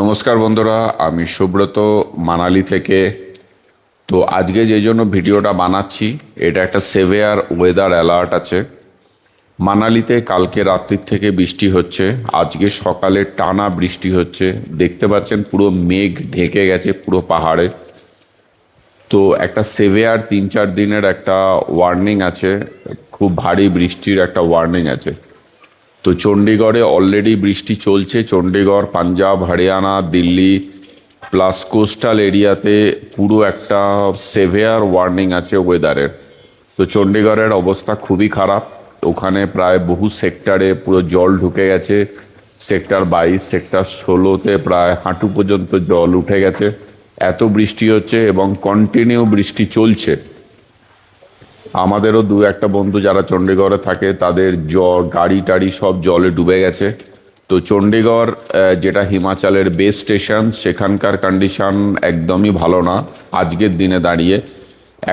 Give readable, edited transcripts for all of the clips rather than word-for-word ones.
নমস্কার বন্ধুরা, আমি সুব্রত মানালি থেকে। তো আজকে যে জন্য ভিডিওটা বানাচ্ছি, এটা একটা সেভিয়ার ওয়েদার অ্যালার্ট আছে। মানালিতে কালকে রাত্রির থেকে বৃষ্টি হচ্ছে, আজকে সকালে টানা বৃষ্টি হচ্ছে। দেখতে পাচ্ছেন পুরো মেঘ ঢেকে গেছে পুরো পাহাড়ে। তো একটা সেভিয়ার 3-4 দিনের একটা ওয়ার্নিং আছে, খুব ভারী বৃষ্টির একটা ওয়ার্নিং আছে। তো চণ্ডীগড়ে অলরেডি বৃষ্টি চলছে। চণ্ডীগড়, পাঞ্জাব, হরিয়ানা, দিল্লি প্লাস কোস্টাল এরিয়াতে পুরো একটা সেভিয়ার ওয়ার্নিং আছে ওয়েদারের। তো চণ্ডীগড়ের অবস্থা খুবই খারাপ। ওখানে প্রায় বহু সেক্টরে পুরো জল ঢুকে গেছে। সেক্টর 22, সেক্টর 16তে প্রায় হাঁটু পর্যন্ত জল উঠে গেছে। এত বৃষ্টি হচ্ছে এবং কন্টিনিউ বৃষ্টি চলছে। আমাদেরও দু একটা বন্ধু যারা চণ্ডীগড়ে থাকে, তাদের গাড়ি টাড়ি সব জলে ডুবে গেছে। তো চণ্ডীগড় যেটা হিমাচলের বেস স্টেশন, সেখানকার কন্ডিশন একদমই ভালো না আজকের দিনে দাঁড়িয়ে।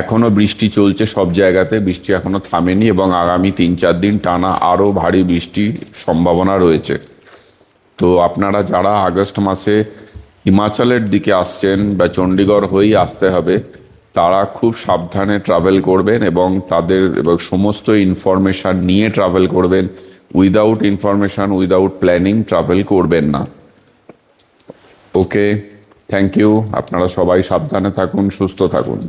এখনও বৃষ্টি চলছে সব জায়গাতে, বৃষ্টি এখনও থামেনি এবং আগামী 3-4 দিন টানা আরও ভারী বৃষ্টির সম্ভাবনা রয়েছে। তো আপনারা যারা আগস্ট মাসে হিমাচলের দিকে আসছেন বা চণ্ডীগড় হয়েই আসতে হবে, তারা খুব সাবধানে ট্রাভেল করবেন এবং সমস্ত ইনফরমেশান নিয়ে ট্রাভেল করবেন। Without information, without planning travel করবেন না। ওকে, থ্যাংক ইউ। আপনারা সবাই সাবধানে থাকুন, সুস্থ থাকুন।